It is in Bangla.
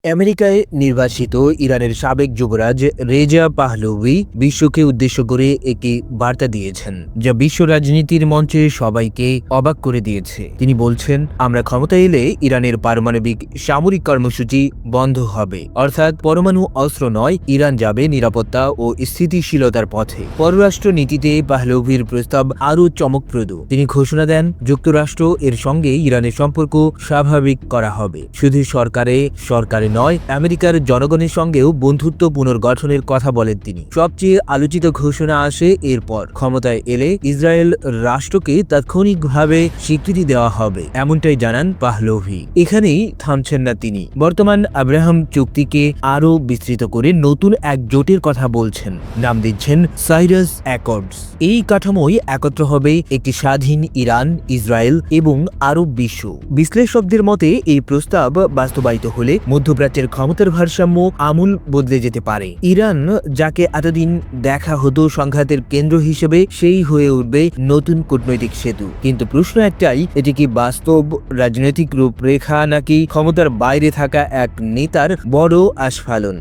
আমেরিকায় নির্বাসিত ইরানের সাবেক যুবরাজ রেজা পাহলভি বিশ্বকে উদ্দেশ্য করে একটি বার্তা দিয়েছেন, যা বিশ্ব রাজনীতির মঞ্চে সবাইকে অবাক করে দিয়েছে। তিনি বলছেন, আমরা ক্ষমতায় এলে ইরানের পারমাণবিক সামরিক কর্মসূচি বন্ধ হবে, অর্থাৎ পরমাণু অস্ত্র নয়, ইরান যাবে নিরাপত্তা ও স্থিতিশীলতার পথে। পররাষ্ট্র নীতিতে পাহলভির প্রস্তাব আরও চমকপ্রদ। তিনি ঘোষণা দেন, যুক্তরাষ্ট্র এর সঙ্গে ইরানের সম্পর্ক স্বাভাবিক করা হবে। শুধু সরকারে নয়, আমেরিকার জনগণের সঙ্গেও বন্ধুত্ব পুনর্গঠনের কথা বলেন তিনি। সবচেয়ে আলোচিত ঘোষণা আসে এরপর, ক্ষমতায় এলে ইসরায়েল রাষ্ট্রকে তাৎক্ষণিকভাবে স্বীকৃতি দেওয়া হবে, এমনটাই জানান পাহলভি। এখানেই থামছেন না তিনি। বর্তমান আব্রাহাম চুক্তিকে আরও বিস্তৃত করে নতুন এক জোটের কথা বলছেন, নাম দিচ্ছেন সাইরাস অ্যাকর্ডস। এই কাঠামোয় একত্র হবে একটি স্বাধীন ইরান, ইসরায়েল এবং আরব বিশ্ব। বিশ্লেষকদের মতে এই প্রস্তাব বাস্তবায়িত হলে মধ্যপ্রাচ্যের ক্ষমতার ভারসাম্য আমূল বদলে যেতে পারে। ইরান, যাকে এতদিন দেখা হতো সংঘাতের কেন্দ্র হিসেবে, সেই হয়ে উঠবে নতুন কূটনৈতিক সেতু। কিন্তু প্রশ্ন একটাই, এটি কি বাস্তব রাজনৈতিক রূপরেখা নাকি ক্ষমতার বাইরে থাকা এক নেতার বড় আস্ফালন?